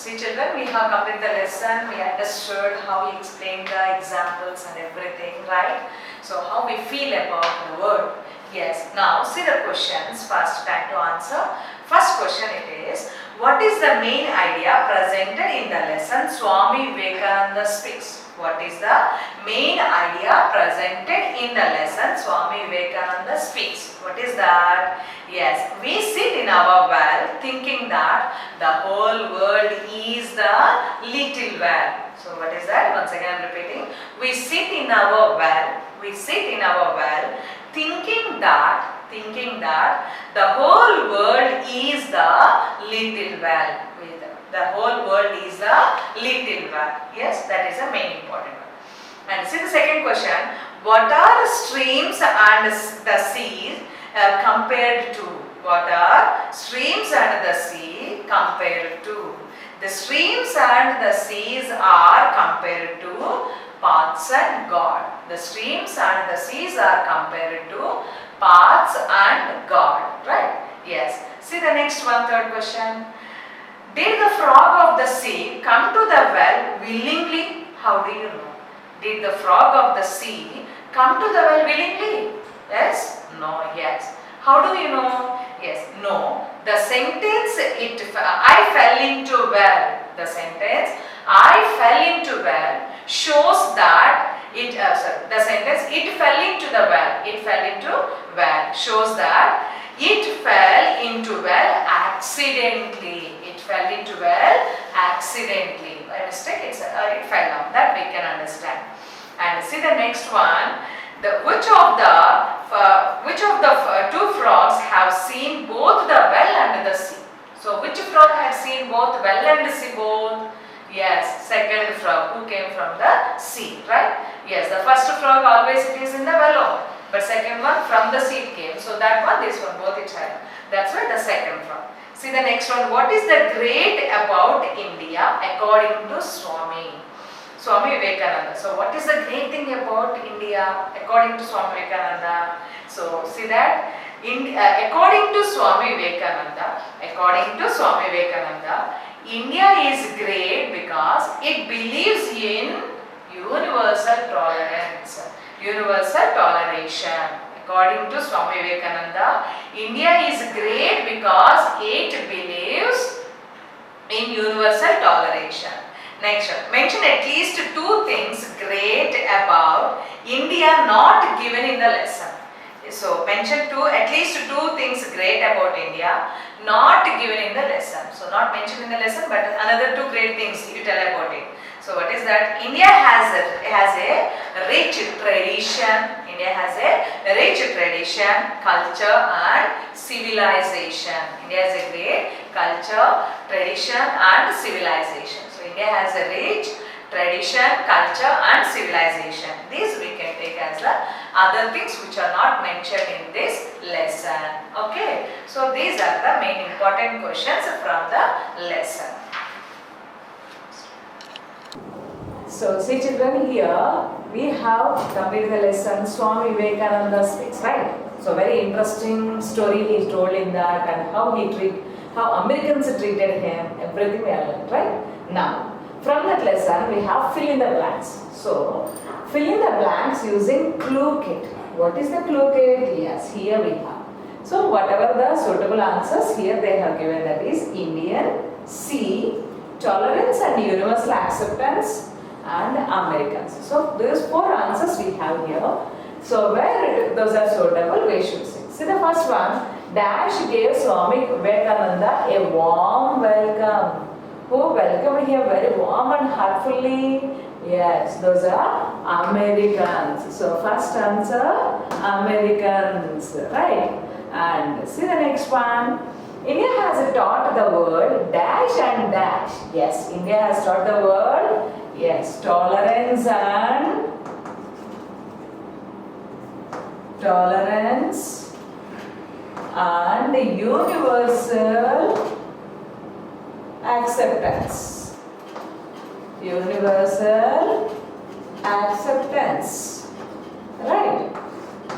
See children, we have completed the lesson, we understood how he explained the examples and everything, right? So how we feel about the word. Yes, now see the questions, first time to answer. First question it is, what is the main idea presented in the lesson Swami Vivekananda speaks? What is the main idea presented in the lesson Swami Vivekananda speaks? What is that? Yes, we sit in our well thinking that the whole world is the little well. So what is that? Once again I am repeating. We sit in our well thinking that the whole world is the little well. The whole world is the little well. Yes, that is the main important one. And see the second question. What are streams and the seas compared to? What are streams and the sea compared to? The streams and the seas are compared to paths and God. The streams and the seas are compared to paths and God. Right? Yes. See the next one, third question. Did the frog of the sea come to the well willingly? How do you know? Did the frog of the sea come to the well willingly? Yes? No, yes. How do you know? Yes, no. The sentence, I fell into well. The sentence, I fell into well shows that the sentence, it fell into the well. It fell into well shows that it fell into well accidentally. It fell into well accidentally. By mistake, it fell down. That we can understand. And see the next one. Which of the two frogs have seen both the well and the sea? So which frog has seen both well and sea both? Yes, second frog who came from the sea, right? Yes, the first frog always it is in the well, but second one from the sea came. So that one, this one, both it had. That's why the second frog. See the next one. What is the great about India according to Swami Vivekananda? So what is the great thing about India according to Swami Vivekananda? So see that according to Swami Vivekananda, India is great because it believes in universal tolerance, universal toleration. According to Swami Vivekananda, India is great because it believes in universal toleration. Next, mention at least two things great about India not given in the lesson. So mention at least two things great about India not given in the lesson. So not mentioned in the lesson, but another two great things you tell about it. So what is that? India has a rich tradition. India has a rich tradition, culture and civilization. India has a great culture, tradition and civilization. So India has a rich tradition, culture and civilization. These we can take as the other things which are not mentioned in this lesson. Okay. So these are the main important questions from the lesson. So see children, here we have completed the lesson Swami Vivekananda speaks, right? So very interesting story he told in that, and how Americans treated him, everything we have learned, right? Now, from that lesson we have fill in the blanks. So fill in the blanks using clue kit. What is the clue kit? Yes, here we have. So whatever the suitable answers here they have given, that is Indian, C, tolerance and universal acceptance, and Americans. So these four answers we have here. So where those are suitable, we should see. See the first one. Dash gave Swami Vivekananda a warm welcome. Who welcomed him very warm and heartfully? Yes, those are Americans. So first answer, Americans, right? And see the next one. India has taught the world dash and dash. Yes, India has taught the world. Yes, tolerance and universal acceptance. Universal acceptance. Right?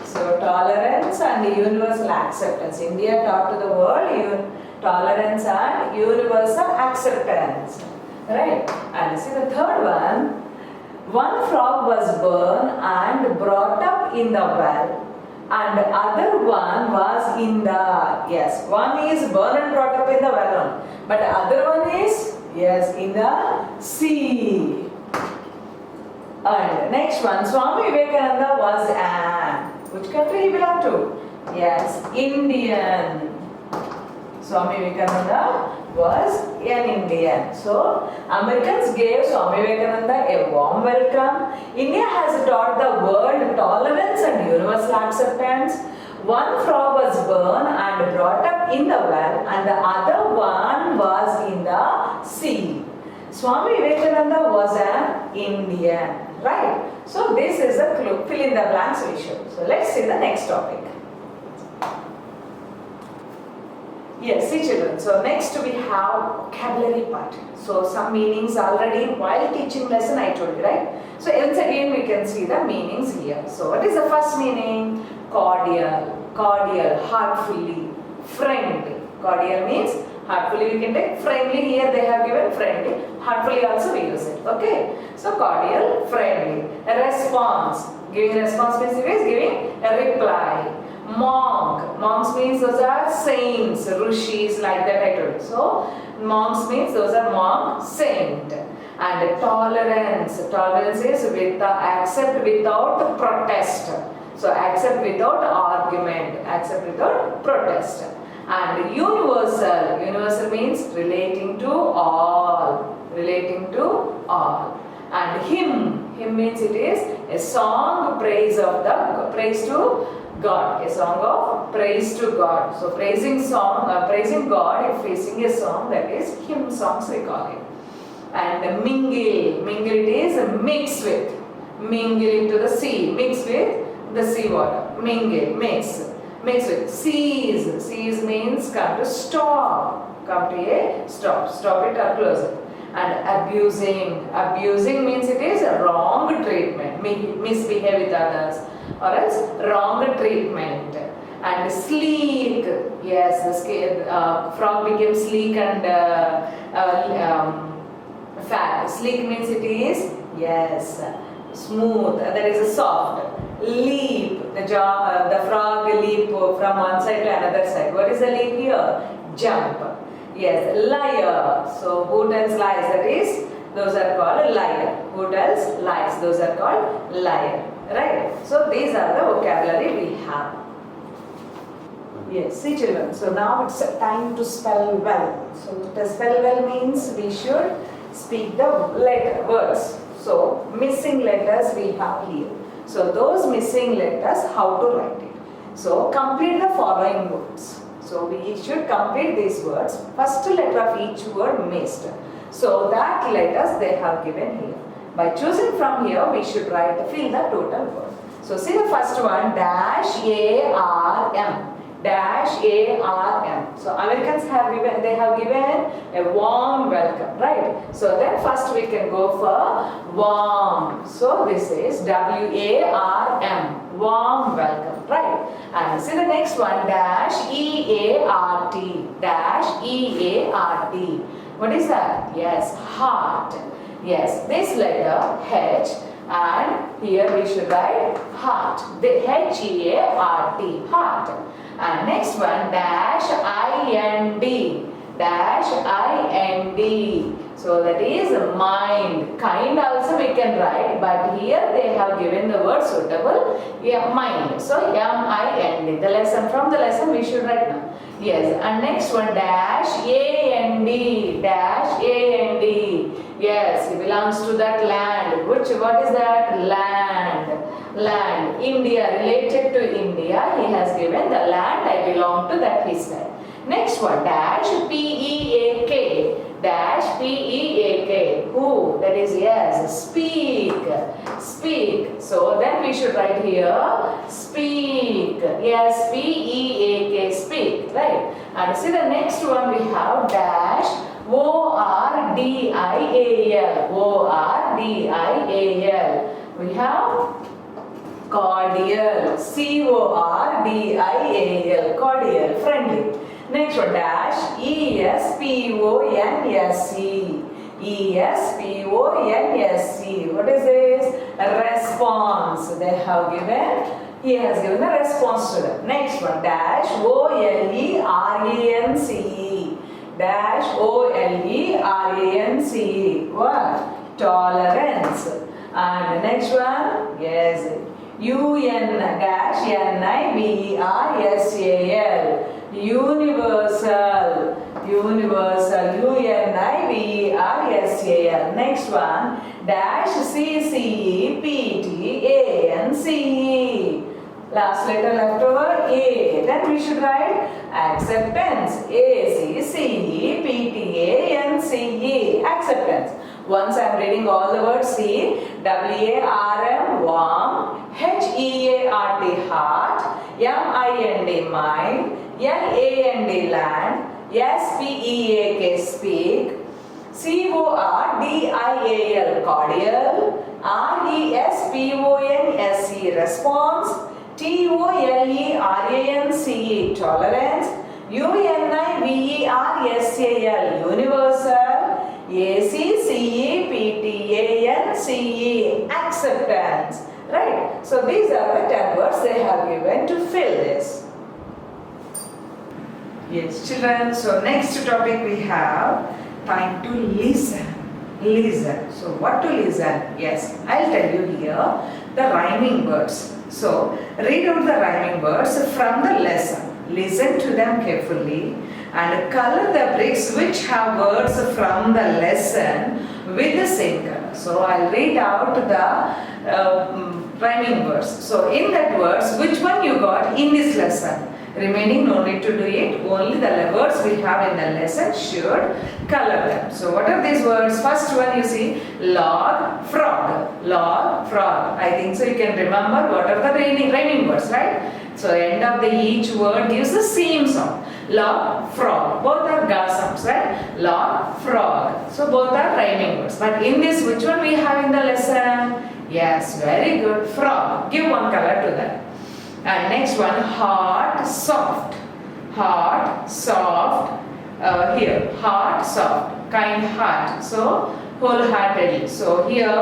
So tolerance and universal acceptance. India taught to the world tolerance and universal acceptance. Right? And see the third one. One frog was born and brought up in the well, and the other one was in the, yes, one is born and brought up in the well, but the other one is, yes, in the sea. And next one, Swami Vivekananda was an, which country he belonged to? Yes, Indian. Swami Vivekananda was an Indian. So, Americans gave Swami Vivekananda a warm welcome. India has taught the world tolerance and universal acceptance. One frog was born and brought up in the well, and the other one was in the sea. Swami Vivekananda was an Indian. Right? So, this is a clue. Fill in the blanks we should. So, let's see the next topic. Yes, see children. So next we have vocabulary part. So some meanings already while teaching lesson I told you, right? So once again we can see the meanings here. So what is the first meaning? Cordial, cordial, heartfully, friendly. Cordial means heartfully we can take, friendly here they have given friendly, heartfully also we use it. Okay? So cordial, friendly. A response. Giving response means it is giving a reply. Monk. Monks means those are saints, rishis, like that I told you. So, monks means those are monk, saint. And tolerance. Tolerance is with accept without protest. So, accept without argument. Accept without protest. And universal. Universal means relating to all. Relating to all. And hymn. Hymn means it is a song praise of the praise to God, a song of praise to God. So praising God, if we sing a song, that is hymn songs we call it. And mingle, mingle it is mix with, mingle into the sea, mix with the sea water, mingle, mix with. Seize means come to stop, come to a stop it or close it. And abusing means it is wrong treatment, misbehave with others, or else wrong treatment. And sleek, yes, the frog became sleek and fat. Sleek means it is, yes, smooth, that is soft. Leap, the frog leap from one side to another side. What is the leap here? Jump. Yes, liar. So who tells lies? That is, those are called liar. Who tells lies? Those are called liar. Right? So these are the vocabulary we have. Yes, see children. So now it's time to spell well. So to spell well means we should speak the words. So missing letters we have here. So those missing letters, how to write it. So complete the following words. So we should complete these words. First letter of each word missed. So that letters they have given here. By choosing from here, we should fill the total word. So see the first one, dash A-R-M. Dash A-R-M. So Americans have given a warm welcome, right? So then first we can go for warm. So this is W-A-R-M. Warm welcome, right? And see the next one, dash E-A-R-T. Dash E-A-R-T. What is that? Yes, heart. Yes, this letter H, and here we should write heart. The H-E-A-R-T. Heart. And next one, dash I-N-D. Dash I-N-D. So that is mind. Kind also we can write, but here they have given the word suitable. Yeah, mind. So M-I-N-D. From the lesson we should write now. Yes, and next one, dash A-N-D. Dash A-N-D. Yes, he belongs to that land. What is that? Land. Land. India, related to India. He has given the land. I belong to that his land. Next one, dash P-E-A-K. Dash P-E-A-K. Who? That is, yes, speak. Speak. So then we should write here, speak. Yes, P-E-A-K. Speak. Right. And see the next one we have dash O-R-D-I-A-L. O-R-D-I-A-L. We have cordial. C-O-R-D-I-A-L. Cordial. Friendly. Next one, dash E-S-P-O-N-S-E. E-S-P-O-N-S-E. What is this? Response. They have given, he has given the response to that. Next one, dash O-L-E-R-A-N-C-E. Dash O-L-E-R-A-N-C-E. What? Tolerance. And the next one, yes, U-N-N-I-V-E-R-S-A-L. Universal. Universal. U-N-I-V-E-R-S-A-L. Next one, dash C-C-E-P-T-A-N-C-E. Last letter left over, A. Then we should write acceptance. A-C-C-E-P-T-A-N-C-E. Acceptance. Once I am reading all the words, see, W-A-R-M, warm, H-E-A-R-T, heart, M-I-N-D, mind, L-A-N-D, land, S-P-E-A-K, speak, C-O-R-D-I-A-L, cordial, R-E-S-P-O-N-S-E, response, T-O-L-E-R-A-N-C-E, tolerance, U-N-I-V-E-R-S-A-L, universal, A-C-C-E-P-T-A-N-C-E, acceptance. Right? So these are the 10 words they have given to fill this. Yes, children. So next topic we have time to listen. Listen. So what to listen? Yes, I'll tell you here the rhyming words. So read out the rhyming words from the lesson. Listen to them carefully and color the bricks which have words from the lesson with the same color. So I'll read out the rhyming words. So in that words, which one you got in this lesson? Remaining no need to do it. Only the words we have in the lesson should color them. So what are these words? First one you see, log, frog. Log, frog. I think so you can remember what are the rhyming words, right? So end of the each word gives the same sound. Log, frog. Both are ga sounds, right? Log, frog. So both are rhyming words. But in this, which one we have in the lesson? Yes, very good. Frog. Give one color to that. And next one, hard, soft. Hard, soft. Here, hard, soft. Kind heart. So wholeheartedly. So here,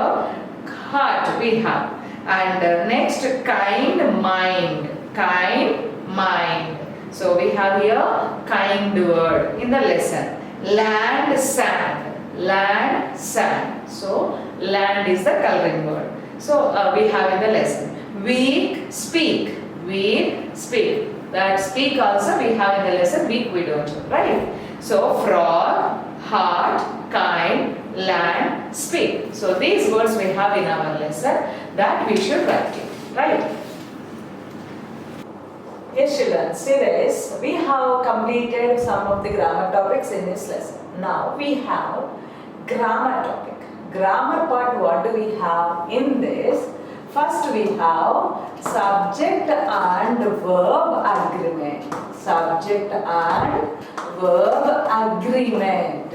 heart we have. And next, kind mind. Kind mind. So we have here kind word in the lesson. Land, sand. Land, sand. So land is the coloring word. So we have in the lesson. Weak, speak. Weak, speak. That speak also we have in the lesson. Weak we don't have, right? So frog, heart, kind, land, speak. So these words we have in our lesson that we should write it, right? Yes, children, see this. We have completed some of the grammar topics in this lesson. Now we have grammar topic. Grammar part, what do we have in this? First we have subject and verb agreement. Subject and verb agreement.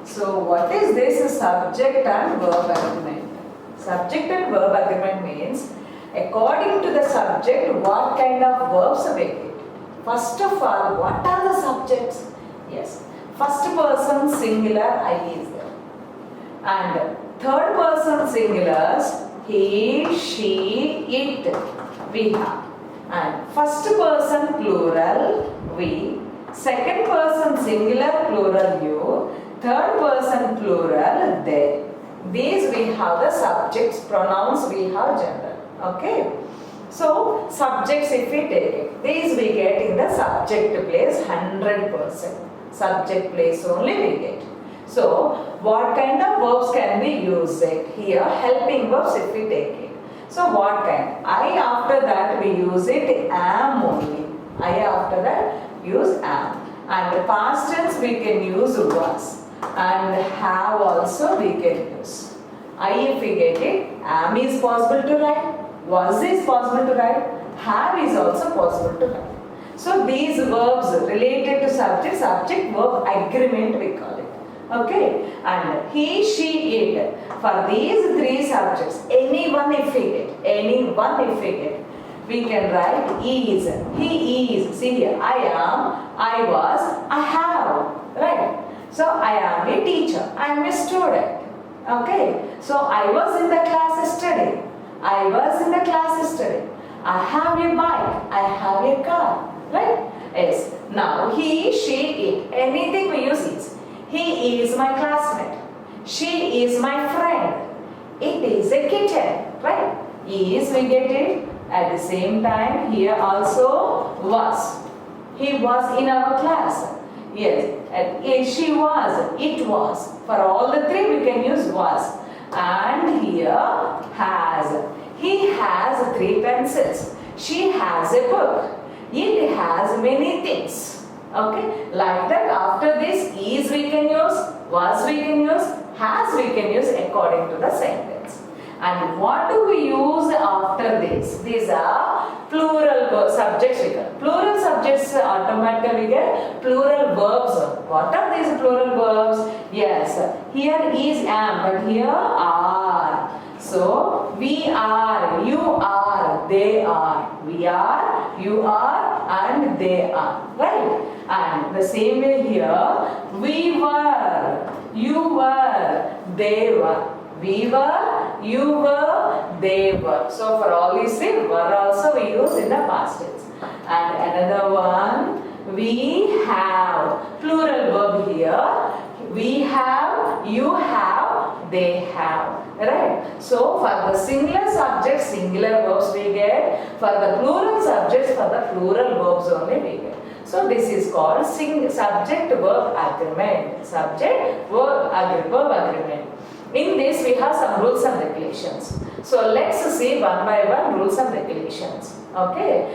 So what is this subject and verb agreement? Subject and verb agreement means according to the subject, what kind of verbs we get. First of all, what are the subjects? Yes, first person singular I is there. And third person singulars he, she, it we have. And first person plural we, second person singular plural you, third person plural they. These we have the subjects, pronouns we have gender. Okay. So subjects if we take it, these we get in the subject place 100%. Subject place only we get. So what kind of verbs can we use it? Here helping verbs if we take it. So what kind? I after that we use it am only. I after that use am. And past tense we can use was. And have also we can use. I if we get it, am is possible to write. Was is possible to write. Have is also possible to write. So these verbs related to subject, subject verb agreement we call it. Okay, and he, she, it. For these three subjects, any one if we get, we can write is, he is. See here, I am, I was, I have. Right? So I am a teacher. I am a student. Okay. So I was in the class yesterday. I was in the class yesterday. I have a bike. I have a car. Right? Yes. Now he, she, it. Anything we use is. He is my classmate. She is my friend. It is a kitten. Right? Is, we get it. At the same time, here also was. He was in our class. Yes. And she was. It was. For all the three, we can use was. And here has. He has 3 pencils. She has a book. It has many things. Okay. Like that, after this, is we can use, was we can use, has we can use according to the sentence. And what do we use after this? These are plural subjects we get. Plural subjects automatically we get plural verbs. What are these plural verbs? Yes, here is am, but here are. So, we are, you are, they are. We are, you are, and they are. Right? And the same way here, we were, you were, they were. We were, you were, they were. So for all these three, were also we use in the past tense. And another one, we have, plural verb here. We have, you have, they have. Right? So for the singular subjects, singular verbs we get. For the plural subjects, for the plural verbs only we get. So this is called subject-verb agreement. Subject-verb agreement. In this we have some rules and regulations. So let's see one by one rules and regulations. Okay?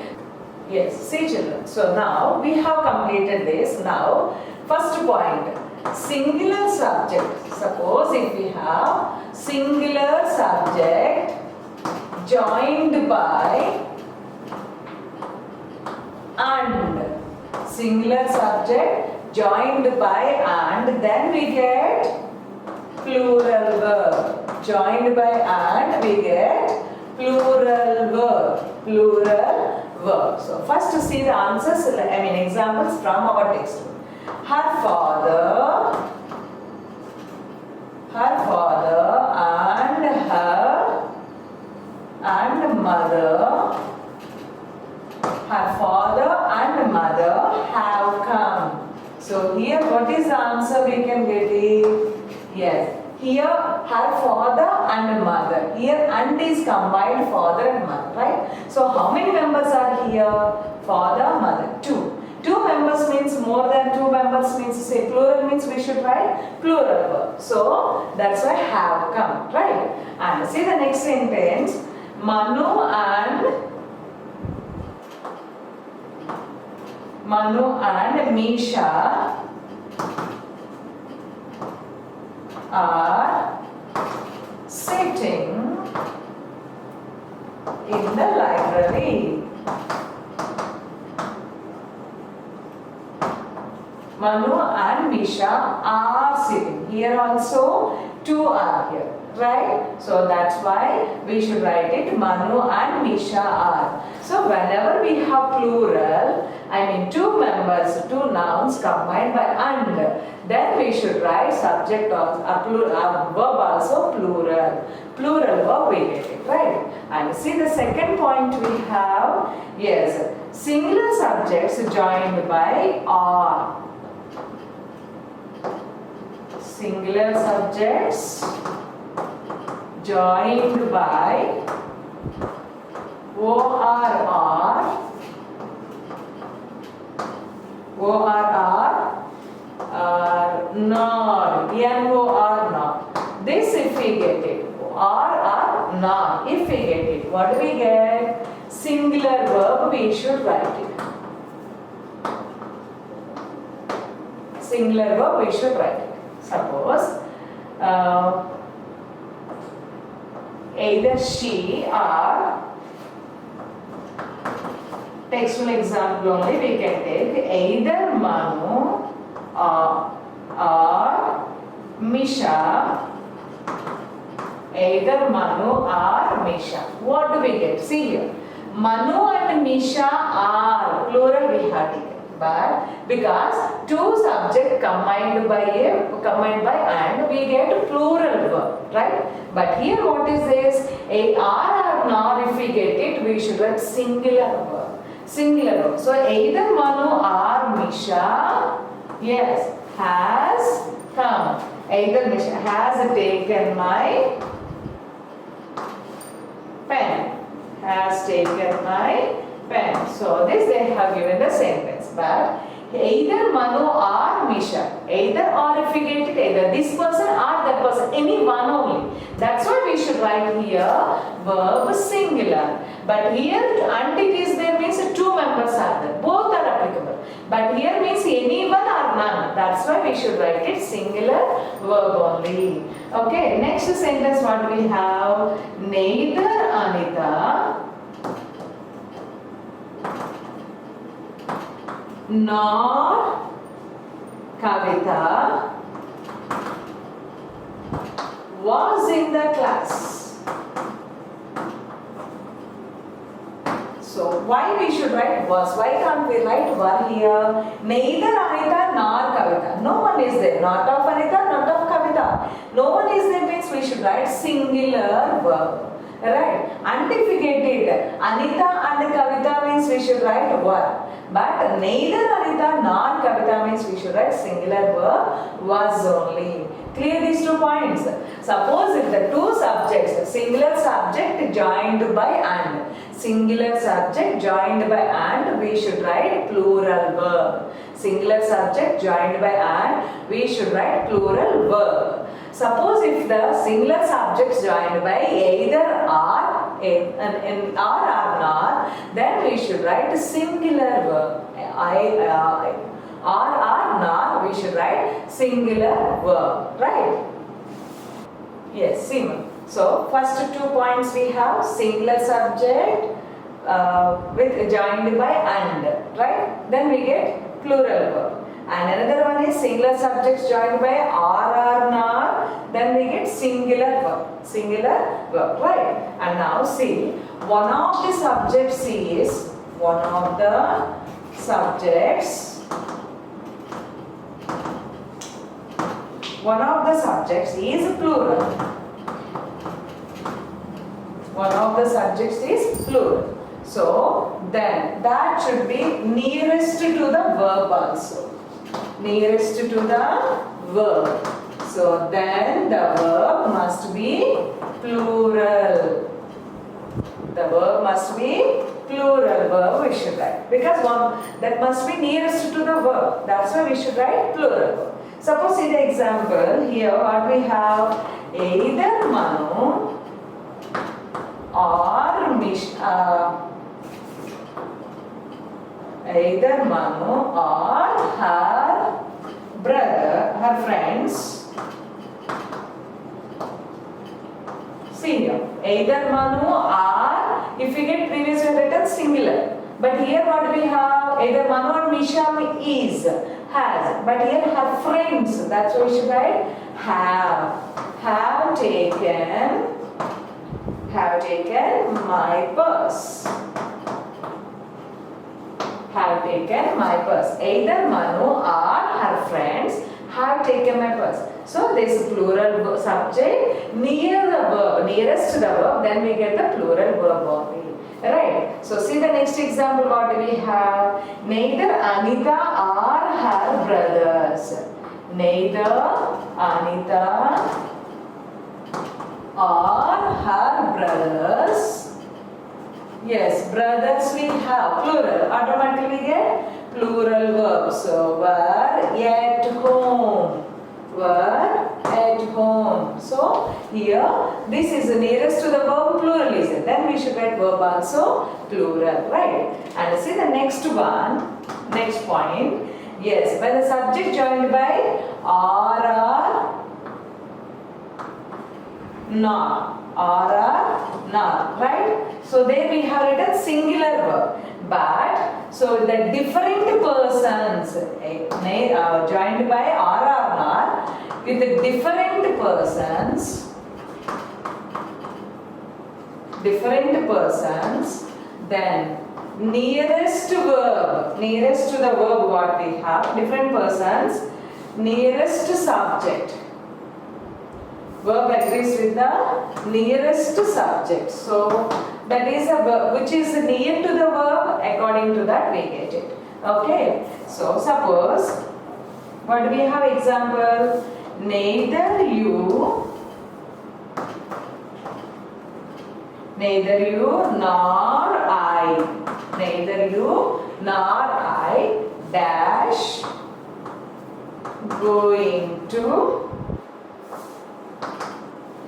Yes, see children. So now we have completed this. Now first point, singular subject. Suppose if we have singular subject joined by and. Singular subject joined by and, then we get plural verb. Joined by and we get plural verb. Plural verb. So first to see the answers, examples from our textbook. Her father and her and mother. Her father and mother have come. So here what is the answer we can get it? Yes. Here her father and mother. Here and is combined father and mother, right? So how many members are here? Father, mother, 2. 2 members means more than 2 members means, say plural means we should write plural verb. So that's why have come, right? And see the next sentence. Manu and Misha are sitting in the library. Manu and Misha are sitting. Here also 2 are here. Right? So that's why we should write it Manu and Misha are. So whenever we have plural, 2 members, 2 nouns combined by and, then we should write subject or verb also plural. Plural verb we get it, right? And see the second point we have, yes, singular subjects joined by are. Singular subjects joined by ORR not, NOR not. This if we get it, or not, if we get it, what do we get? Singular verb we should write it. Singular verb we should write it. Suppose either she or, textual example only we can take, either Manu or Misha. Either Manu or Misha. What do we get? See here. Manu and Misha are, plural we have taken. But because two subject combined by and, we get plural verb, right? But here what is this? A are or nor, if we get it, we should write singular verb. Singular verb. So either Manu or Misha, yes, has come. Either Misha has taken my pen. Has taken my pen. So this they have given the sentence. But either Manu or Misha, either or, if we get it, either this person or that person, any one only. That's why we should write here verb singular. But here and it is there means two members are there. Both are applicable. But here means anyone or none. That's why we should write it singular verb only. Okay, next sentence what we have? Neither Anita nor Kavita was in the class. So why we should write was? Why can't we write were here? Neither Anita nor Kavita. No one is there. Not of Anita, not of Kavita. No one is there means we should write singular verb. Right? And if we get it, Anita and Kavita means we should write were. But neither Anita nor Kavita means we should write singular verb was only. Clear these 2 points. Suppose if the two subjects, singular subject joined by and, singular subject joined by and, we should write plural verb. Singular subject joined by and, we should write plural verb. Suppose if the singular subjects joined by either or or not, then we should write singular verb. Or not, we should write singular verb, right? Yes, Seema. So first 2 points we have singular subject with joined by and, right? Then we get plural verb. And another one is singular subjects joined by or not, then we get singular verb, right? And now see, one of the subjects is plural. One of the subjects is plural. So then that should be nearest to the verb also. Nearest to the verb. So then the verb must be plural. The verb must be plural verb we should write. Because one that must be nearest to the verb. That's why we should write plural verb. Suppose in the example here what we have, either Manu or Misha. Either Manu or her brother, her friends. See here, either Manu or, if we get previously written singular. But here what we have, either Manu or Misha is, has. But here her friends, that's why we should write have taken my purse. Have taken my purse. Either Manu or her friends have taken my purse. So this plural subject near the verb, nearest to the verb, then we get the plural verb only. Right? So see the next example what we have. Neither Anita or her brothers. Neither Anita or her brothers. Yes, brothers we have plural. Automatically we get plural verb. So were at home. Were at home. So here this is the nearest to the verb plural is it. Then we should write verb also plural, right? And see the next one, next point. Yes, when the subject joined by or not, right? So there we have written singular verb. But so the different persons joined by or not with the different persons, then nearest verb. Nearest to the verb what we have? Different persons. Nearest subject. Verb agrees with the nearest subject. So that is a verb which is near to the verb. According to that we get it. Okay. So suppose what do we have example? Neither you nor I dash going to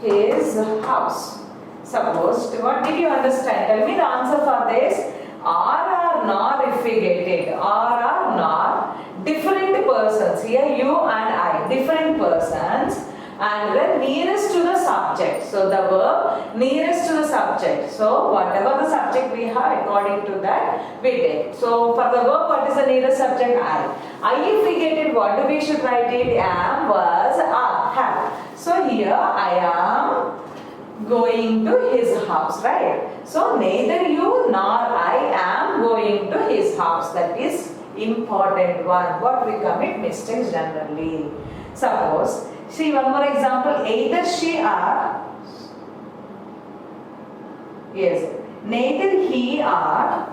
his house. Suppose, what did you understand? Tell me the answer for this. Are or nor if we get it. Are or nor. Different persons. Here you and I. Different persons. And then nearest to the subject. So the verb nearest to the subject. So whatever the subject we have, according to that we take. So for the verb, what is the nearest subject? I. If we get it, what do we should write it? Am, was, are, have. So here I am going to his house, right? So neither you nor I am going to his house. That is important one. What we commit mistakes generally. Suppose, see one more example. Either she or, yes, neither he or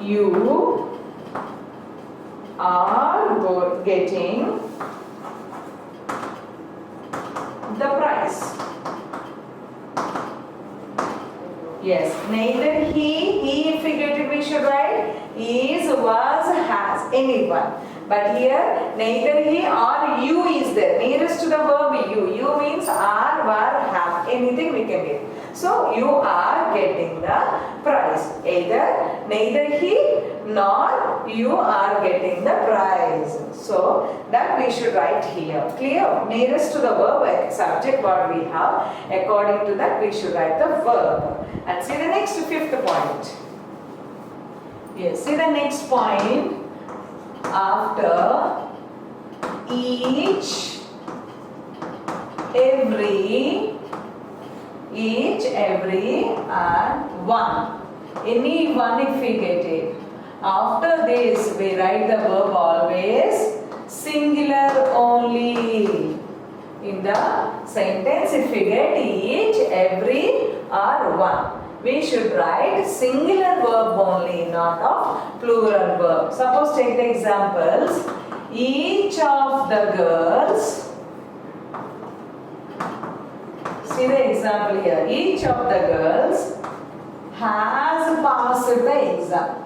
you are getting the prize. Yes, neither he if we get it we should write is, was, has, anyone. But here neither he or you is there. Nearest to the verb you. You means are, were, have. Anything we can get. So you are getting the prize. Neither he nor you are getting the prize. So that we should write here. Clear? Nearest to the verb subject what we have. According to that we should write the verb. And see the next fifth point. Yes, see the next point. After each, every, and one. Any one if we get it. After this we write the verb always singular only. In the sentence if we get each, every, or one. We should write singular verb only, not of plural verb. Suppose take the examples. Each of the girls. See the example here. Each of the girls has passed the exam.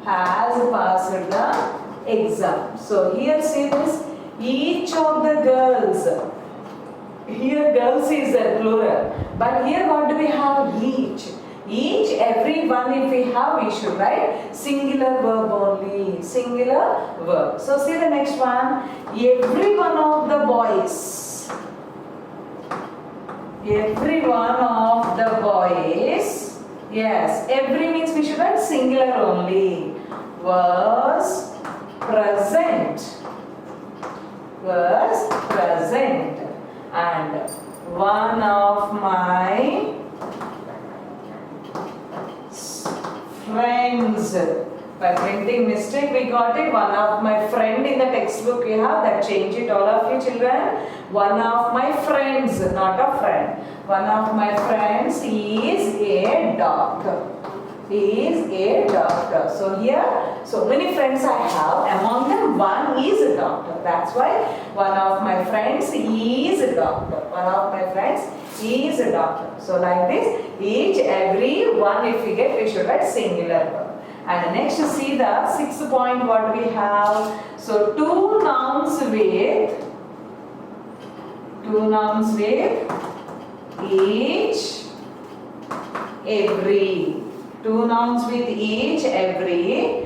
Has passed the exam. So here see this. Each of the girls. Here girls is the plural. But here what do we have? Each. Each, every one if we have, we should write singular verb only. Singular verb. So see the next one. Every one of the boys. Every one of the boys. Yes. Every means we should write singular only. Was present. Was present. And one of my friends. By printing mistake we got it. One of my friend in the textbook we have that. Change it all of you children. One of my friends, not a friend. One of my friends is a doctor. He is a doctor. So here, so many friends I have. Among them, one is a doctor. That's why one of my friends is a doctor. One of my friends is a doctor. So like this, each, every, one if we get, we should write singular verb. And next, see the sixth point what we have. So two nouns with each, every. Two nouns with each, every,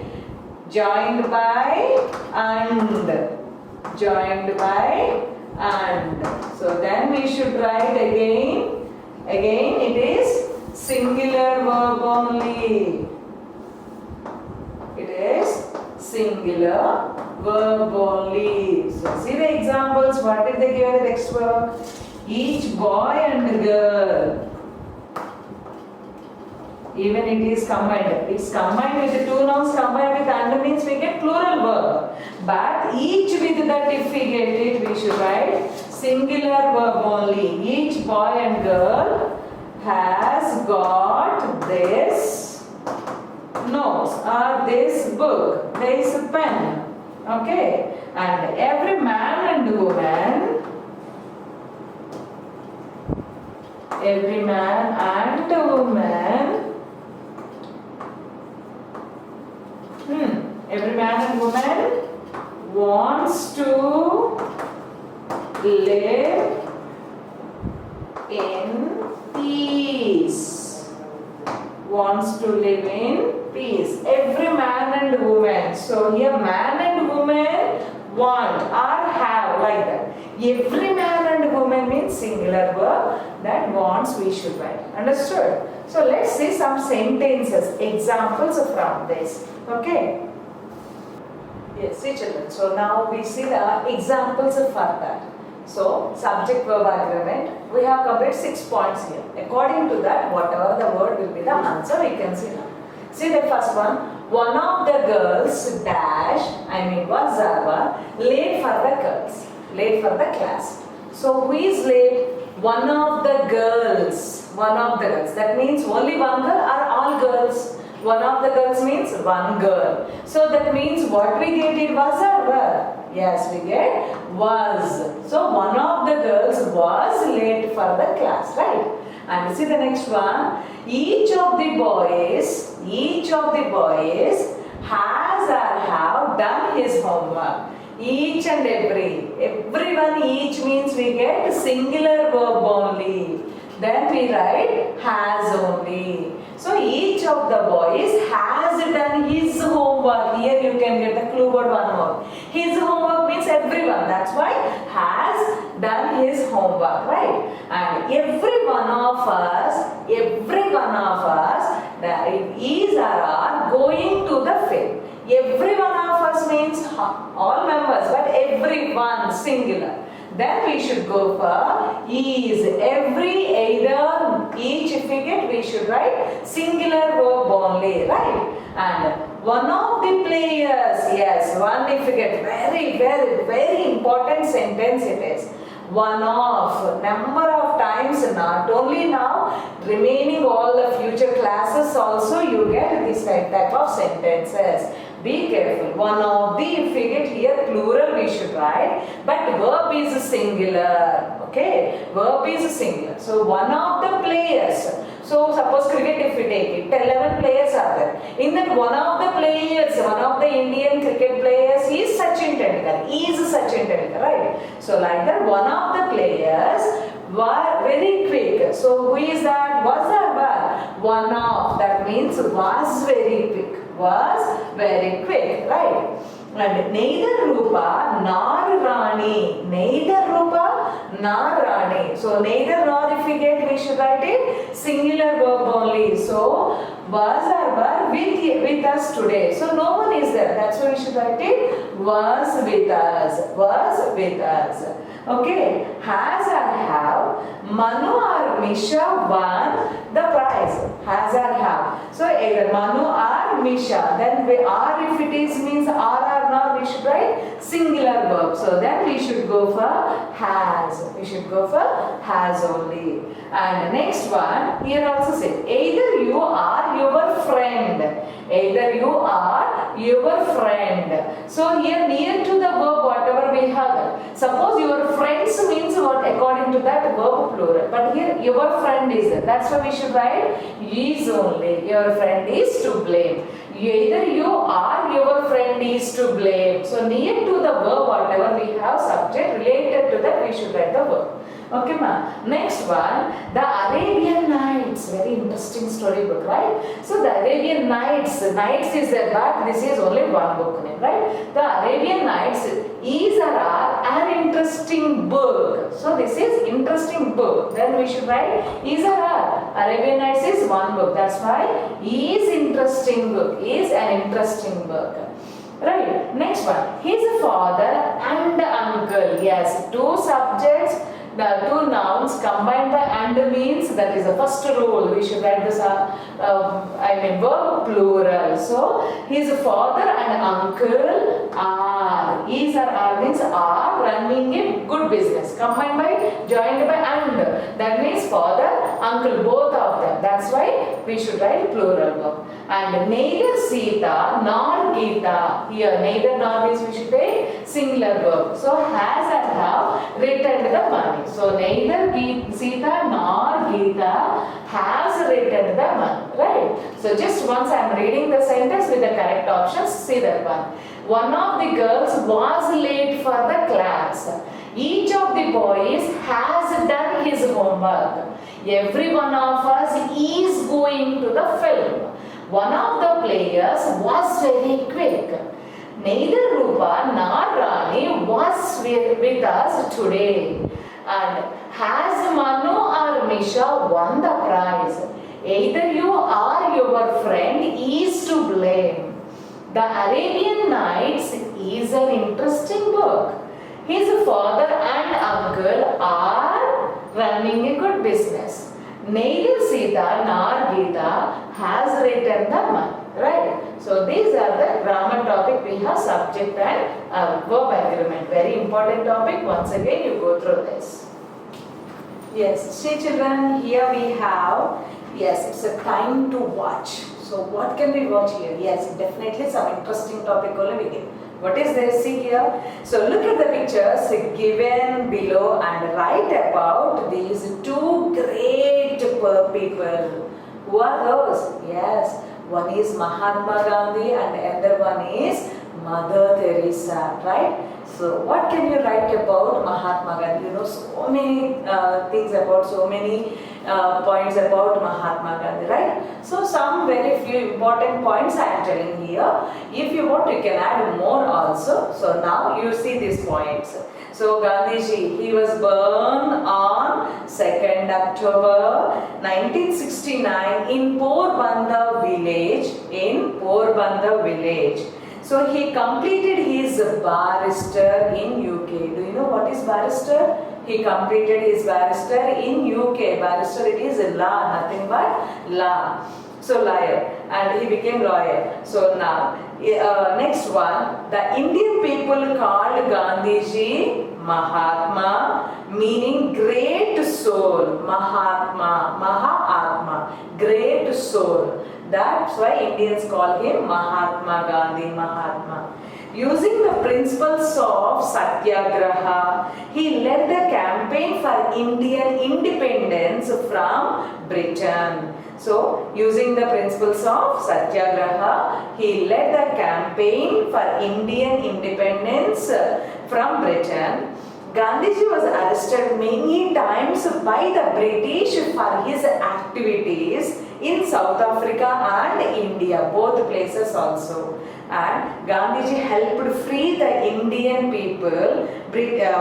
joined by and. Joined by and. So then we should write again. Again it is singular verb only. It is singular verb only. So see the examples. What did they give in the textbook? Each boy and girl. Even it is combined. It's combined with the two nouns combined with and means we get plural verb. But each with that if we get it we should write singular verb only. Each boy and girl has got this nose or this book. There is a pen. Okay. And every man and woman every man and woman every man and woman wants to live in peace. Wants to live in peace. Every man and woman. So here man and woman want or have like that. Every man and woman means singular verb. That wants we should write. Understood? So let's see some sentences, examples from this. Okay. Yes, see children. So now we see the examples for that. So subject verb agreement. We have covered 6 points here. According to that, whatever the word will be the answer we can see now. See the first one. One of the girls dash, was late for the girls. Late for the class. So who is late? One of the girls. One of the girls. That means only one girl or all girls? One of the girls means one girl. So that means what we get it was or were? Yes, we get was. So one of the girls was late for the class, right? And see the next one. Each of the boys has or have done his homework. Each and everyone, each means we get singular verb only. Then we write has only. So each of the boys has done his homework. Here you can get the clue word one more. His homework means everyone. That's why has done his homework, right? And every one of us is or are going to the fair. Every one of us means all members, but everyone singular. Then we should go for is. Every, either, each if we get, we should write singular verb only, right? And one of the players, yes, one if we get, very important sentence it is. One of, number of times, not only now, remaining all the future classes also you get this type of sentences. Be careful. One of the, if we get here plural we should write, but verb is singular. Okay, verb is singular. So one of the players. So suppose cricket if we take it, 11 players are there. In that one of the players, one of the Indian cricket players is Sachin Tendulkar, right? So like that, one of the players were very quick. So who is that? Was or were? One of, that means was very quick. Was very quick, right? And neither Rupa nor Rani. Neither Rupa nor Rani. So neither nor if we get, we should write it singular verb only. So was or were with us today. So no one is there. That's why we should write it was with us. Was with us. Okay. Has or have Manu or Misha won the prize. Has or have. So either Manu or Misha. Then we are if it is means are or not, we should write singular verb. So then we should go for has. We should go for has only. And next one, here also says either you are your friend. Either you are your friend. So here near to the verb whatever we have. Suppose your friends means what according to that verb plural. But here your friend is there. That's why we should write is only. Your friend is to blame. Either you or your friend is to blame. So near to the verb whatever we have subject related to that we should write the verb. Okay ma. Next one, the Arabian Nights. Very interesting storybook, right? So the Arabian Nights is there, but this is only one book name, right? The Arabian Nights is or are an interesting book. So this is interesting book. Then we should write is or are. Arabian Nights is one book. That's why is interesting book. Is an interesting book. Right. Next one. His father and uncle. Yes. Two subjects. the two nouns combine by and means, that is the first rule. We should write this verb plural. So his father and uncle are, is or are means are running a good business. Combined by, joined by and. That means father, uncle, both of them. That's why we should write plural verb. And neither Sita nor Gita. Here neither nor means we should take singular verb. So has and have returned the money. So neither Sita nor Gita has returned the money. Right? So just once I am reading the sentence with the correct options. See that one. One of the girls was late for the class. Each of the boys has done his homework. Every one of us is going to the film. One of the players was very quick. Neither Rupa nor Rani was with us today. And has Manu or Misha won the prize? Either you or your friend is to blame. The Arabian Nights is an interesting book. His father and uncle are running a good business. Neither Sita nor Gita has written the money. Right? So these are the grammar topic. We have subject and verb agreement. Very important topic. Once again you go through this. Yes, see children, here we have, yes, it's a time to watch. So what can we watch here? Yes, definitely some interesting topic only we get. What is this? See here. So look at the pictures given below and write about these two great people. Who are those? Yes, one is Mahatma Gandhi and the other one is Mother Teresa, right? So what can you write about Mahatma Gandhi? You know so many things about, so many points about Mahatma Gandhi, right? So some very few important points I am telling here. If you want, you can add more also. So now you see these points. So Gandhiji, he was born on 2nd October 1969 in Porbandar village. So he completed his barrister in UK. Do you know what is barrister? He completed his barrister in UK. Barrister, it is law, nothing but law. So lawyer, and he became lawyer. So now, next one, the Indian people called Gandhiji Mahatma, meaning great soul. Mahatma, Mahatma, great soul. That's why Indians call him Mahatma Gandhi, Mahatma. Using the principles of Satyagraha, he led the campaign for Indian independence from Britain. So, using the principles of Satyagraha, he led the campaign for Indian independence from Britain. Gandhiji was arrested many times by the British for his activities in South Africa and India, both places also. And Gandhiji helped free the Indian people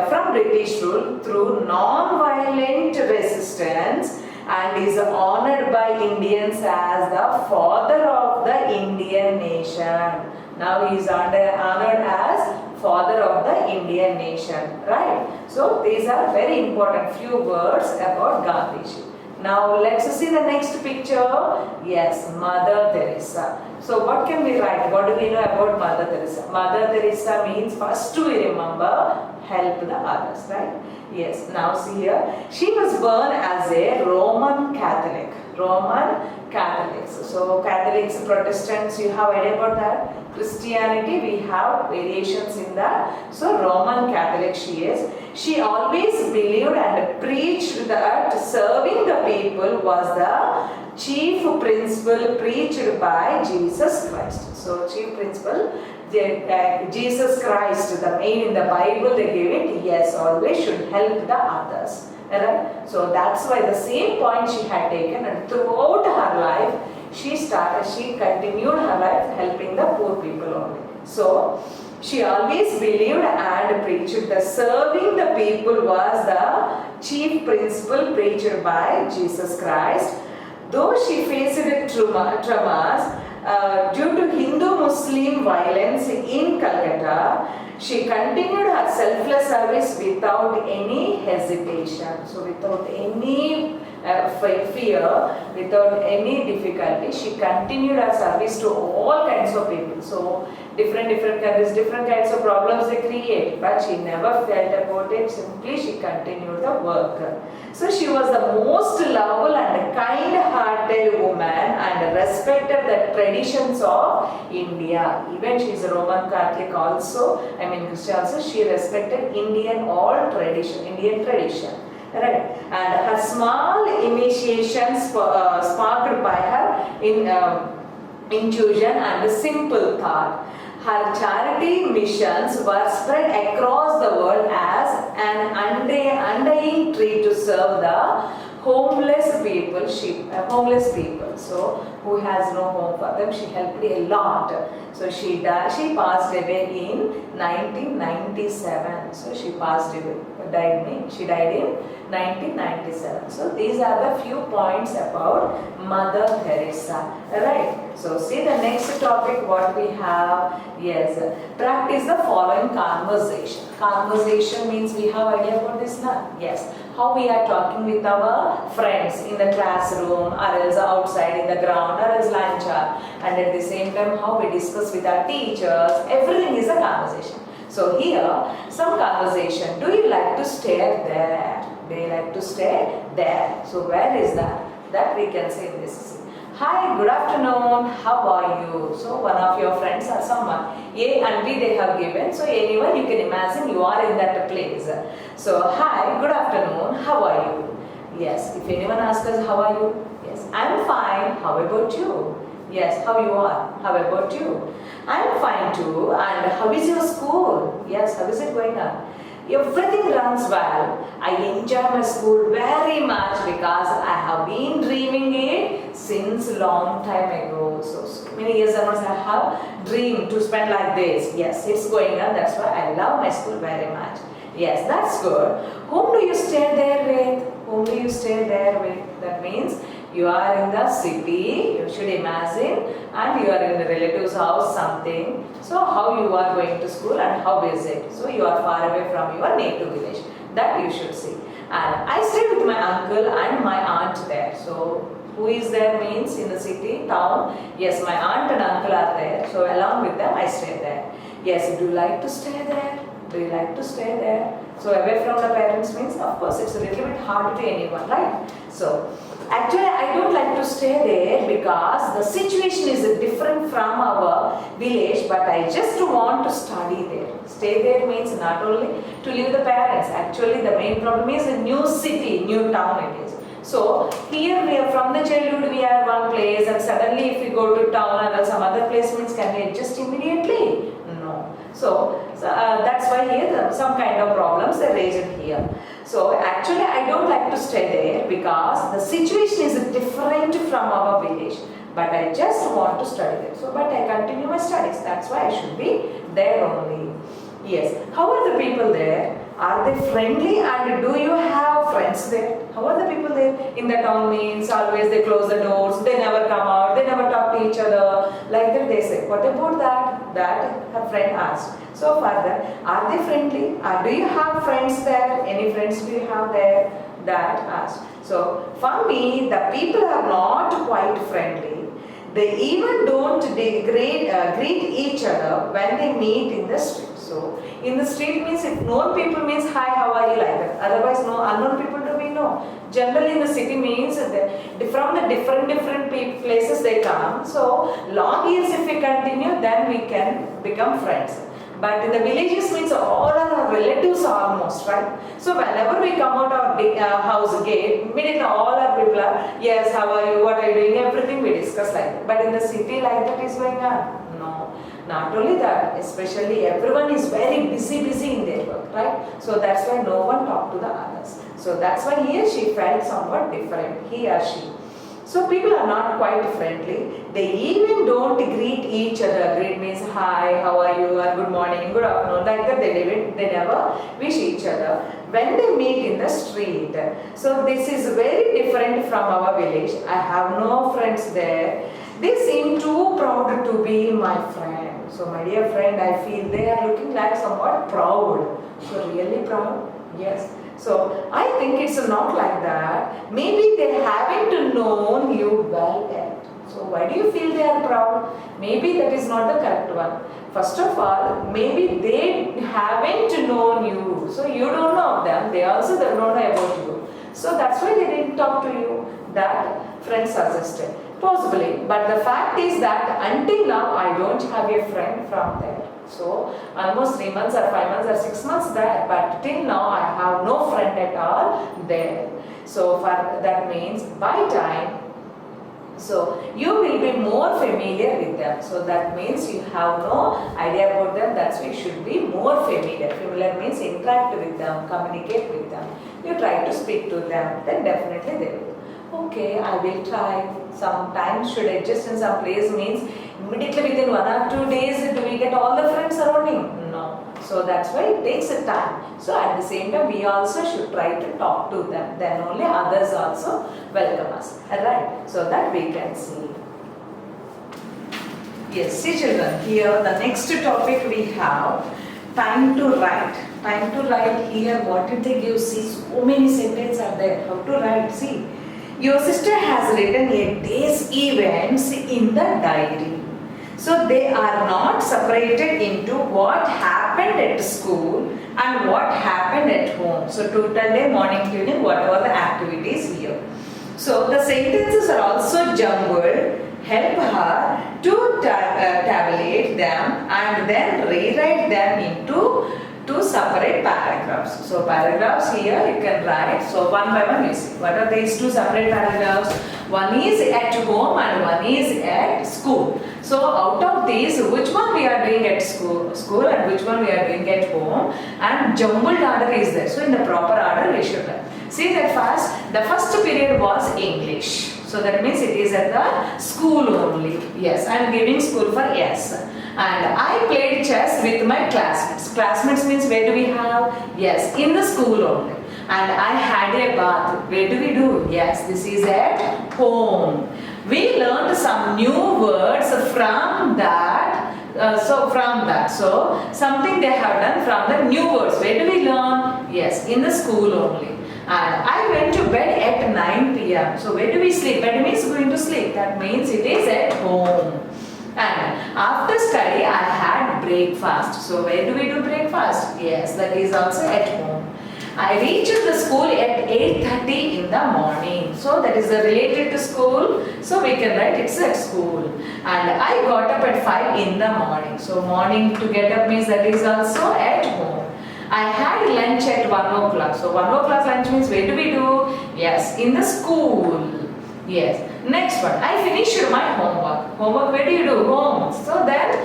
from British rule through non-violent resistance and is honored by Indians as the father of the Indian nation. Now he is honored as father of the Indian nation, right? So these are very important few words about Gandhiji. Now let's see the next picture. Yes, Mother Teresa. So what can we write? What do we know about Mother Teresa? Mother Teresa means, first we remember, help the others, right? Yes, now see here. She was born as a Roman Catholic. Roman Catholics. So Catholics, Protestants, you have idea about that? Christianity, we have variations in that. So Roman Catholic she is. She always believed and preached that serving the people was the chief principle preached by Jesus Christ. So chief principle, Jesus Christ, the main in the Bible they gave it, yes, always should help the others. Right? So that's why the same point she had taken, and throughout her life she continued her life helping the poor people only. So she always believed and preached that serving the people was the chief principle preached by Jesus Christ. Though she faced traumas due to Hindu-Muslim violence in Calcutta, she continued her selfless service without any hesitation. So without any fear, without any difficulty, she continued her service to all kinds of people. So different countries, different kinds of problems they create, but she never felt about it. Simply she continued the work. So she was the most lovable and kind-hearted woman and respected the traditions of India. Even she is a Roman Catholic also, Christian also, she respected Indian tradition. Right, and her small initiations sparked by her intuition and a simple thought. Her charity missions were spread across the world as an undying tree to serve the homeless people. So who has no home for them, she helped a lot. So she passed away in 1997. So she died in 1997. So these are the few points about Mother Teresa. Right. So see the next topic what we have. Yes. Practice the following conversation. Conversation means we have idea about this now. Yes. How we are talking with our friends in the classroom or else outside in the ground or else lunch hour, and at the same time how we discuss with our teachers. Everything is a conversation. So here some conversation. Do you like to stay there? Do you like to stay there? So where is that? That we can say this. Hi, good afternoon, how are you? So one of your friends or someone, A and B they have given. So anyone you can imagine you are in that place. So hi, good afternoon, how are you? Yes, if anyone asks us how are you? Yes, I'm fine, how about you? Yes, how you are? How about you? I'm fine too. And how is your school? Yes, how is it going on? Everything runs well. I enjoy my school very much because I have been dreaming it since long time ago. So many years ago I have dreamed to spend like this. Yes, it's going on. That's why I love my school very much. Yes, that's good. Whom do you stay there with? Whom do you stay there with? That means you are in the city, you should imagine, and you are in the relative's house something. So how you are going to school and how is it? So you are far away from your native village. That you should see. And I stay with my uncle and my aunt there. So who is there means in the city, town. Yes, my aunt and uncle are there. So along with them I stay there. Yes, do you like to stay there? Do you like to stay there? So away from the parents means of course it's a little bit hard to anyone, right? So actually I don't like to stay there because the situation is different from our village, but I just want to study there. Stay there means not only to leave the parents. Actually the main problem is a new city, new town it is. So here we are from the childhood we are one place and suddenly if we go to town or some other place means can we adjust immediately? No. So that's why here some kind of problems are raised here. So actually I don't like to stay there because the situation is different from our village. But I just want to study there. So but I continue my studies. That's why I should be there only. Yes. How are the people there? Are they friendly and do you have friends there? How are the people there? In the town means always they close the doors, they never come out, they never talk to each other. Like that they say. What about that? That her friend asked. So further, are they friendly? Do you have friends there? Any friends do you have there? That asked. So for me, the people are not quite friendly. They even don't greet each other when they meet in the street. So in the street means if known people means hi, how are you, like that. Otherwise no unknown people do we know. Generally in the city means from the different places they come. So long years if we continue then we can become friends. But in the villages means all our relatives almost, right? So whenever we come out our house gate, immediately all our people are, yes, how are you, what are you doing, everything we discuss like that. But in the city like that is going on? No. Not only that, especially everyone is very busy in their work, right? So that's why no one talk to the others. So that's why here she felt somewhat different, he or she. So people are not quite friendly. They even don't greet each other. Greet means hi, how are you, or good morning, good afternoon. Like that they never wish each other when they meet in the street. So this is very different from our village. I have no friends there. They seem too proud to be my friend. So my dear friend, I feel they are looking like somewhat proud. So really proud? Yes. So I think it's not like that. Maybe they haven't known you well yet. So why do you feel they are proud? Maybe that is not the correct one. First of all, maybe they haven't known you. So you don't know of them. They also don't know about you. So that's why they didn't talk to you. That friend suggested. Possibly. But the fact is that until now I don't have a friend from there. So almost 3 months or 5 months or 6 months there. But till now I have no friend at all there. So for that means by time, so you will be more familiar with them. So that means you have no idea about them. That's why you should be more familiar. Familiar means interact with them, communicate with them. You try to speak to them, then definitely they will. Okay, I will try. Sometimes should adjust in some place means immediately within 1 or 2 days do we get all the friends surrounding? No. So that's why it takes a time. So at the same time we also should try to talk to them. Then only others also welcome us. Alright. So that we can see. Yes, see children, here the next topic we have time to write. Time to write here, what did they give? See, so many sentences are there. How to write? See. Your sister has written a day's events in the diary. So they are not separated into what happened at school and what happened at home. So total day, morning, evening, what were the activities here. So the sentences are also jumbled. Help her to tabulate them and then rewrite them into 2 separate paragraphs. So paragraphs here you can write. So one by one you see. What are these 2 separate paragraphs? One is at home and one is at school. So out of these, which one we are doing at school and which one we are doing at home, and jumbled order is there. So in the proper order we should write. See that first, the first period was English. So that means it is at the school only. Yes, I am giving school for yes. And I played chess with my classmates. Classmates means where do we have? Yes, in the school only. And I had a bath. Where do we do? Yes, this is at home. We learned some new words from that. So something they have done from the new words. Where do we learn? Yes, in the school only. And I went to bed at 9 p.m. So where do we sleep? Bed means going to sleep. That means it is at home. And after study I had breakfast. So where do we do breakfast? Yes, that is also at home. I reached the school at 8:30 in the morning. So that is related to school. So we can write it's at school. And I got up at 5 in the morning. So morning to get up means that is also at home. I had lunch at 1 o'clock. So 1 o'clock lunch means where do we do? Yes, in the school. Yes. Next one. I finished my homework. Homework where do you do? Home. So then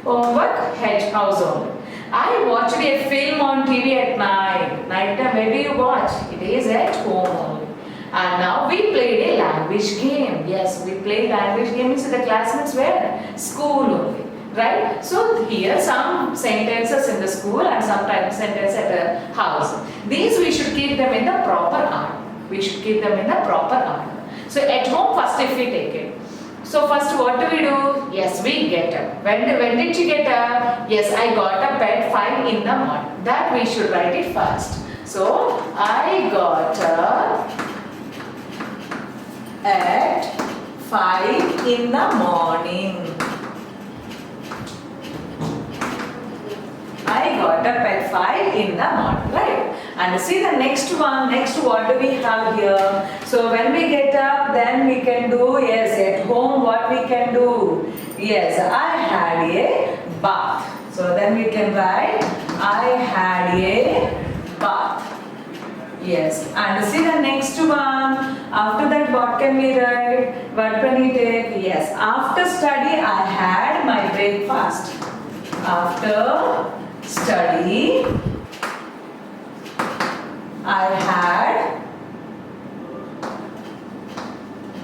homework house only. I watched a film on TV at night. Night time where do you watch? It is at home only. And now we played a language game. Yes, we played language game means the classmates were school only. Right? So here some sentences in the school and sometimes sentence at the house. These we should keep them in the proper order. We should keep them in the proper order. So at home first if we take it. So first what do we do? Yes, we get up. When did you get up? Yes, I got up at 5 in the morning. That we should write it first. So I got up at 5 in the morning. I got up at 5 in the morning, right? And see the next one, what do we have here? So when we get up, then we can do, yes, at home what we can do? Yes, I had a bath. So then we can write, I had a bath. Yes, and see the next one. After that, what can we write? What can we take? Yes, after study, I had my breakfast. After study, I had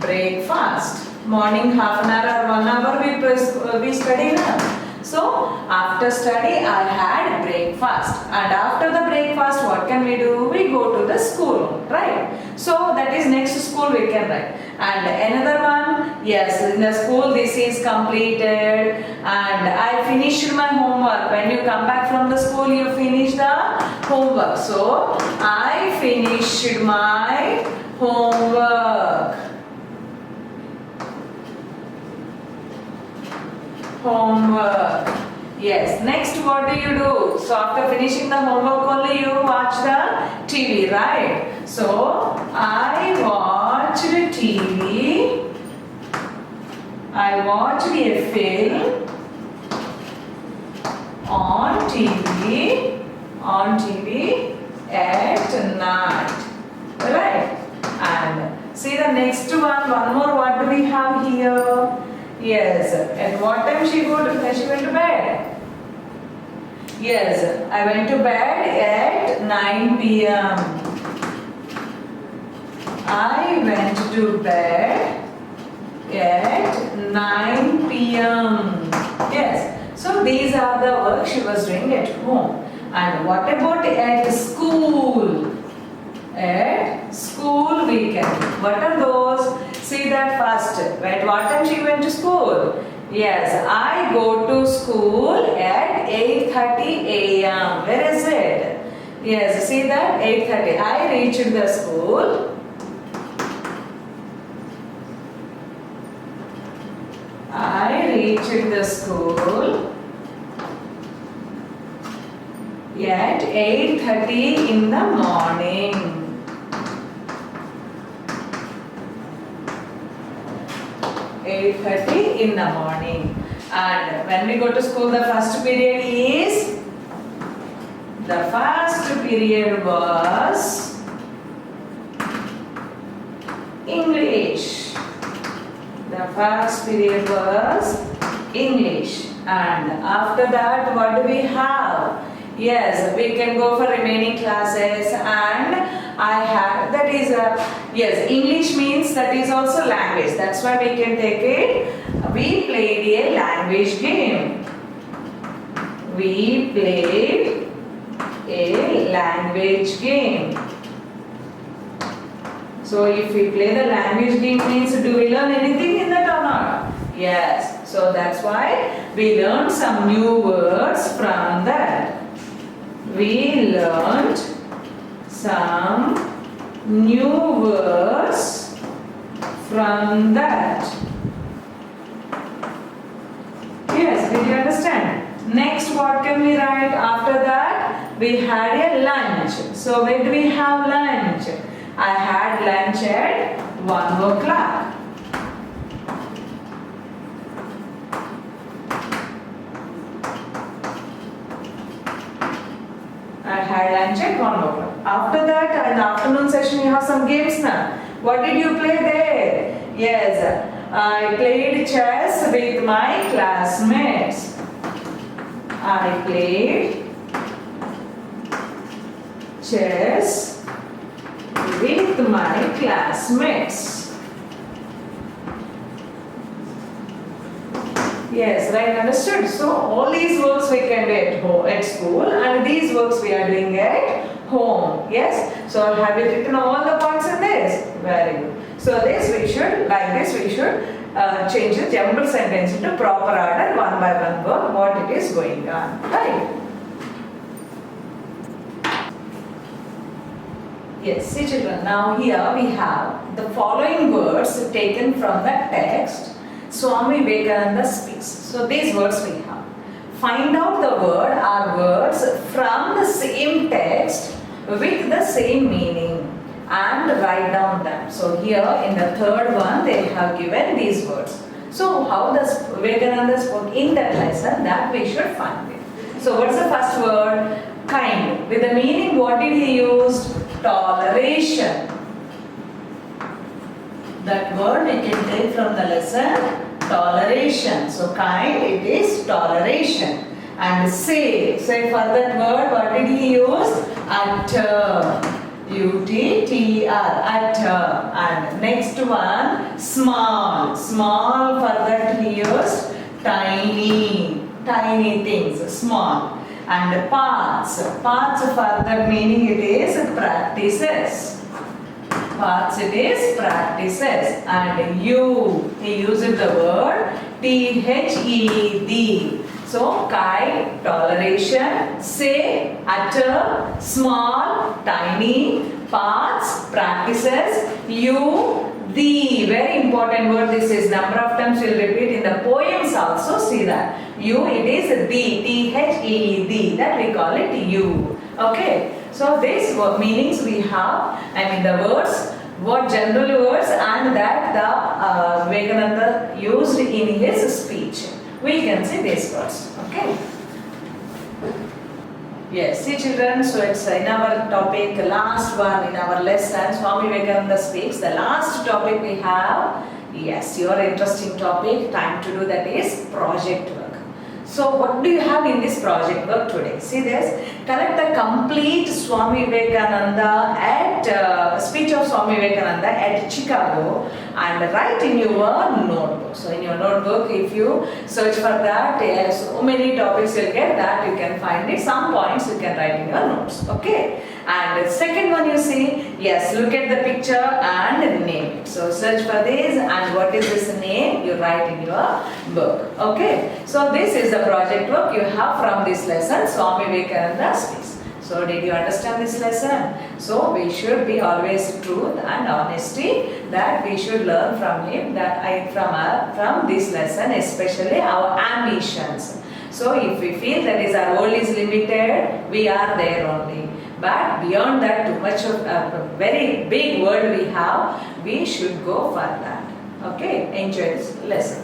breakfast. Morning half an hour or 1 hour we study now. So after study I had breakfast, and after the breakfast what can we do? We go to the school, right? So that is next school we can write. And another one, yes, in the school this is completed and I finished my homework. When you come back from the school you finish the homework. So I finished my homework. Homework. Yes. Next, what do you do? So after finishing the homework only you watch the TV, right? So I watched TV. I watched a film on TV at night. Right? And see the next one more. What do we have here? Yes. At what time she went to bed? Yes. I went to bed at 9 p.m. I went to bed at 9 p.m. Yes. So these are the work she was doing at home. And what about at school? At school we can. What are those? See that first. At what time she went to school? Yes, I go to school at 8:30 a.m. Where is it? Yes, see that? 8:30. I reached the school. I reached the school at 8:30 in the morning. 8:30 in the morning. And when we go to school, the first period was English. The first period was English. And after that, what do we have? Yes, we can go for remaining classes, and I have, that is yes, English means that is also language. That's why we can take it. We played a language game. We played a language game. So if we play the language game means, do we learn anything in that or not? Yes. So that's why we learned some new words from that. We learned some new words from that. Yes, did you understand? Next, what can we write? After that, we had a lunch. So when do we have lunch? I had lunch at 1 o'clock. I had lunch at 1 o'clock. After that, in the afternoon session, you have some games now. What did you play there? Yes, I played chess with my classmates. I played chess with my classmates. Yes, right, understood. So all these works we can do at school, and these works we are doing at home. Yes. So have you written all the points in this? Very good. So this we should, like this we should change the jumbled sentence into proper order, one by one word, what it is going on. Right. Yes, see children, now here we have the following words taken from the text. Swami Vivekananda speaks. So these words we have. Find out the word or words from the same text with the same meaning and write down them. So here in the third one they have given these words. So how does Vivekananda spoke in that lesson, that we should find it. So what's the first word? Kind. With the meaning, what did he use? Toleration. That word we can take from the lesson, toleration. So kind, it is toleration. And say for that word, what did he use? Utter. U-T-T-R. Utter. And next one, small. Small, for that he used tiny. tiny things, small. And parts, parts further meaning it is practices. Parts it is practices. And you, he uses the word THEED. So, kind, toleration, say, utter, small, tiny, parts, practices, you, the. Very important word this is. Number of times you will repeat in the poems also. See that. You, it is the, THEED. That we call it you. Okay. So, these meanings we have. I mean the words, what general words and that the Vivekananda used in his speech. We can see these words. Okay. Yes, see children, so it's in our topic, last one in our lesson, Swami Vivekananda speaks. The last topic we have, yes, your interesting topic, time to do that is project work. So what do you have in this project work today? See this, collect the complete Swami Vivekananda at speech of Swami Vivekananda at Chicago and write in your notebook. So in your notebook, if you search for that, so many topics you'll get that, you can find it. Some points you can write in your notes. Okay. And the second one you see, yes, look at the picture and name it. So search for this and what is this name, you write in your book. Okay. So this is the project work you have from this lesson, Swami Vivekananda speaks. So did you understand this lesson? So we should be always truth and honesty, that we should learn from him, that from this lesson, especially our ambitions. So if we feel that is our world is limited, we are there only. But beyond that, too much of a very big world we have, we should go for that. Okay, enjoy this lesson.